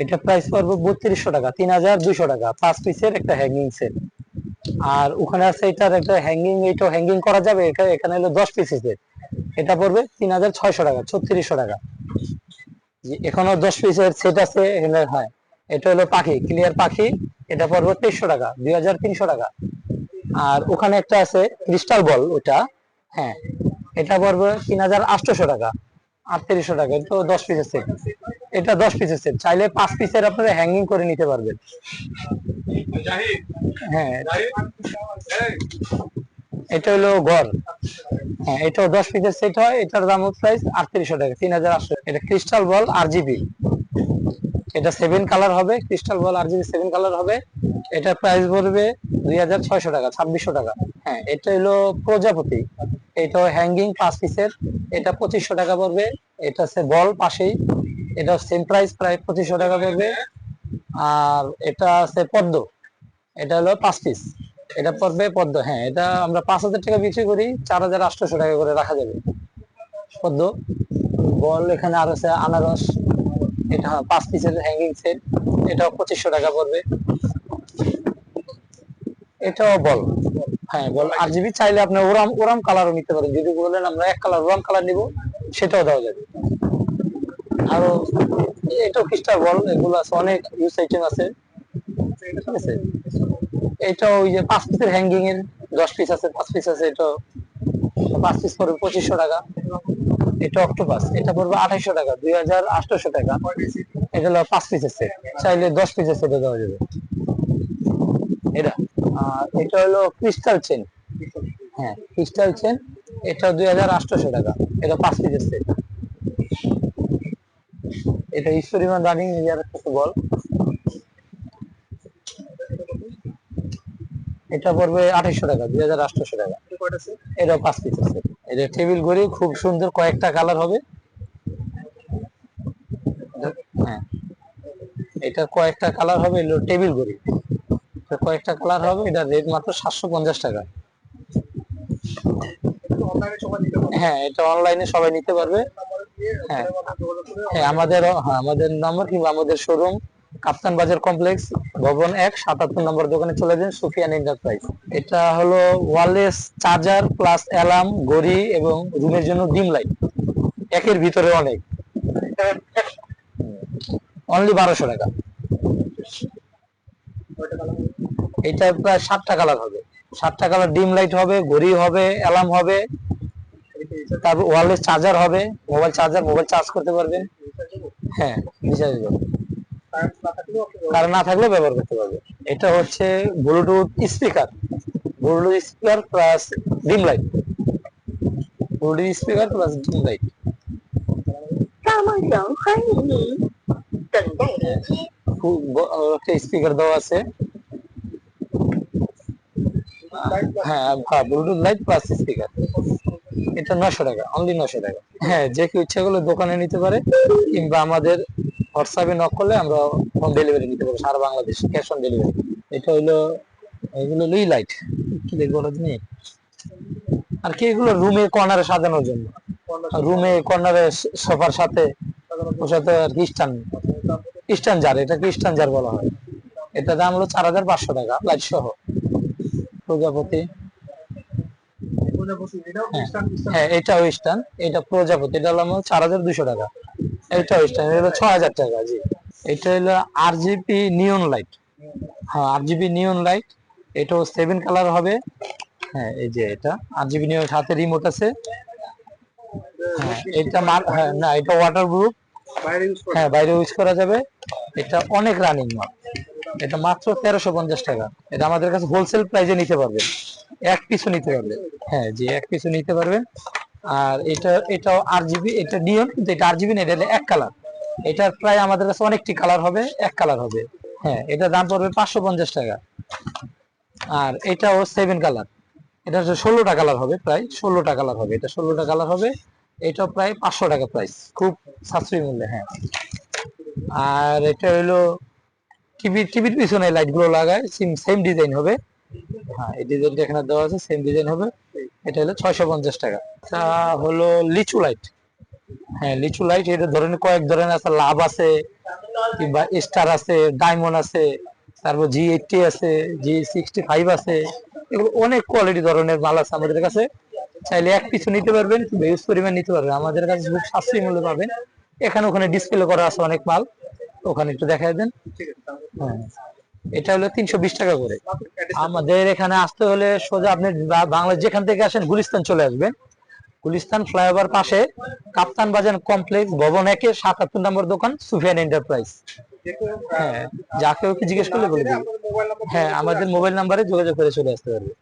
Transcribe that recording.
এটা প্রাইস পড়বে 3200 টাকা, 3200 টাকা, 5 পিসের একটা হ্যাঙ্গিং সেট। আর ওখানে আছে এটার একটা হ্যাঙ্গিং, এটা হ্যাঙ্গিং করা যাবে, এখানে হলো 10 পিসের সেট, এটা পড়বে 3600 টাকা, 3600 টাকা। এখনো 10 পিসের সেট আছে এখানে। হ্যাঁ, এটা হলো পাখি, ক্লিয়ার পাখি, এটা পড়বে 2300 টাকা, 2300 টাকা। আর ওখানে একটা আছে ক্রিস্টাল বল, ওটা হ্যাঁ, এটা পড়বে 3800 টাকা, 3800 টাকা। এটা 10 পিসের সেট, এটা 10 পিসের সেট, চাইলে 5 পিসের আপনারা হ্যাঙ্গিং করে নিতে পারবেন। হ্যাঁ, এটা হলো ঘর। হ্যাঁ, এটাও 10 পিসের সেট হয়, এটার দাম প্রাইস 3800 টাকা, 3800। এটা ক্রিস্টাল বল RGB, এটা 7 কালার হবে, ক্রিস্টাল বল RGB 7 কালার হবে। এটা প্রাইস পড়বে 2600 টাকা, 2600 টাকা। হ্যাঁ, এটা হলো প্রজাপতি, এটা হ্যাঙ্গিং 5 পিসের, এটা 2500 টাকা পড়বে। এটা আছে বল পাশেই, এটা সেম প্রাইস, প্রায় 2500 টাকা পড়বে। আর এটা আছে পদ্ম, এটা হলো 5 পিস, এটা পড়বে পদ্ম। হ্যাঁ, এটা আমরা 5000 টাকা বিক্রি করি, 4800 টাকা করে রাখা যাবে পদ্ম বল। এখানে আর আছে আনারস, এটা 5 পিসের হ্যাঙ্গিং সেট, এটাও 2500 টাকা পড়বে। এটাও বল, হ্যাঁ বল RGB, চাইলে আপনি ওরাম ওরাম কালারও নিতে পারেন, যদি বলেন আমরা এক কালার ওরাম কালার নিব, সেটাও দেওয়া যাবে। আরো এটাও ক্রিস্টাল বল, এগুলো আছে, অনেক ইউজ আইটেম আছে, ঠিক আছে। এটা ওই যে 5 পিসের হ্যাঙ্গিং এর 10 পিস আছে, 5 পিস আছে, এটা 5 পিস পড়বে 2500 টাকা। এটা অক্টোপাস, এটা পড়বে 2800 টাকা, 2800 টাকা। এটা হলো 5 পিসের সেট, চাইলে 10 পিসের সেট দেওয়া যাবে এটা। আর এটা হলো ক্রিস্টাল চেন, হ্যাঁ ক্রিস্টাল চেন, এটা 2800 টাকা, এটা 5 পিসের সেট। এটা ঈশ্বরীমান রানিং ইয়ার একটা বল, এটা পড়বে 2800 টাকা, 2800 টাকা। এটা 5 পিসের সেট। এটা টেবিল ঘড়ি, খুব সুন্দর, কয়েকটা কালার হবে। হ্যাঁ, এটা কয়েকটা কালার হবে, এলো টেবিল ঘড়ি, কয়েকটা কালার হবে, এটা রেট মাত্র 750 টাকা। হ্যাঁ, এটা অনলাইনে সবাই নিতে পারবে। হ্যাঁ, হ্যাঁ আমাদের নাম্বার কিংবা আমাদের শোরুম কাপ্তান বাজার কমপ্লেক্স, ভবন 1, 77 নম্বর দোকানে চলে যান, সুফিয়ান এন্টারপ্রাইজ। এটা হলো ওয়্যারলেস চার্জার প্লাস অ্যালার্ম, ঘড়ি এবং রুমের জন্য ডিম লাইট, একের ভিতরে অনেক, অনলি 1200 টাকা। এটা প্রায় 7টা কালার হবে, 7টা কালার, ডিম লাইট হবে, ঘড়ি হবে, অ্যালার্ম হবে, তারপর ওয়্যারলেস চার্জার হবে, মোবাইল চার্জার, মোবাইল চার্জ করতে পারবেন। হ্যাঁ, রিচার্জেবল, কারেন্ট না থাকলেও ব্যবহার করতে পারবে। এটা হচ্ছে Bluetooth speaker, Bluetooth speaker plus dim light, Bluetooth speaker plus dim light. Speaker দেওয়া আছে, হ্যাঁ ব্লুটুথ লাইট প্লাস স্পিকার, এটা 900 টাকা, অনলি 900 টাকা। হ্যাঁ, যে কেউ ইচ্ছা করলে দোকানে নিতে পারে, কিংবা আমাদের হোয়াটসঅ্যাপে নক করলে আমরা হোম ডেলিভারি নিতে পারবো, সারা বাংলাদেশ ক্যাশ অন ডেলিভারি। এটা হইলো, এগুলো লুই লাইট, কি দেখবো নেই আর কি, এগুলো রুমে কর্নারে সাজানোর জন্য, রুমে কর্নারে সোফার সাথে, ওর সাথে আর কি স্ট্যান্ড জার, এটাকে স্ট্যান্ড জার বলা হয়। এটা দাম হলো 4500 টাকা, লাইট সহ। প্রজাপতি, হ্যাঁ এটাও স্ট্যান্ড, এটা প্রজাপতি, এটা হলো 4200 টাকা। এটাও স্ট্যান্ড, এটা হলো 6000 টাকা। জি, এটা হলো RGB নিয়ন লাইট, হ্যাঁ RGB নিয়ন লাইট, এটাও 7 কালার হবে। হ্যাঁ, এই যে এটা RGB নিয়ন, হাতে রিমোট আছে। হ্যাঁ, এটা হ্যাঁ না, এটা ওয়াটারপ্রুফ, হ্যাঁ বাইরে ইউজ করা যাবে। এটা অনেক রানিং মাল, এটা মাত্র 1350 টাকা। এটা আমাদের কাছে হোলসেল প্রাইসে নিতে পারবেন, এক পিসও নিতে পারবেন। হ্যাঁ জি, এক পিসও নিতে পারবেন। আর এটাও RGB, এটা নিয়ন, কিন্তু এটা RGB না, এটা এক কালার। এটার প্রায় আমাদের কাছে অনেকটি কালার হবে, এক কালার হবে। হ্যাঁ, এটা দাম পড়বে 550 টাকা। আর এটাও 7 কালার, এটা 16টা কালার হবে, প্রায় 16টা কালার হবে, এটা 16টা কালার হবে। এটা প্রায় 500 টাকা প্রাইস, খুব সাশ্রয়ী মূল্যে। হ্যাঁ, আর এটা হলো টিভির পিছনে লাইট গুলো লাগায়, সেম ডিজাইন হবে। হ্যাঁ, এই ডিজাইনটা এখানে দেওয়া আছে, সেম ডিজাইন হবে। এটা হলো 650 টাকা। এটা হলো লিচু লাইট, হ্যাঁ লিচু লাইট এটা ধরনের কয়েক ধরনের আছে, লাভ আছে কিংবা স্টার আছে, ডায়মন্ড আছে, তারপর G80 আছে, G65 আছে, এগুলো অনেক কোয়ালিটি ধরনের মাল আছে আমাদের কাছে। চাইলে এক পিছু নিতে পারবেন কিংবা ইউজ পরিমাণ নিতে পারবেন, আমাদের কাছে খুব সাশ্রয়ী মূল্যে পাবেন। এখানে ওখানে ডিসপ্লে করা আছে অনেক মাল, ওখানে একটু দেখাই দেন। হ্যাঁ এটা হলো 320 টাকা করে। আমাদের এখানে আসতে হলে সোজা আপনি বাংলাদেশ যেখান থেকে আসেন গুলিস্তান চলে আসবেন। গুলিস্তান ফ্লাইওভার পাশে কাপ্তান বাজার কমপ্লেক্স ভবন 1-এ 77 নম্বর দোকান সুফিয়ান এন্টারপ্রাইজ। হ্যাঁ যাকে ওকে জিজ্ঞেস করলে বলে দিবে। হ্যাঁ আমাদের মোবাইল নাম্বারে যোগাযোগ করে চলে আসতে পারবে।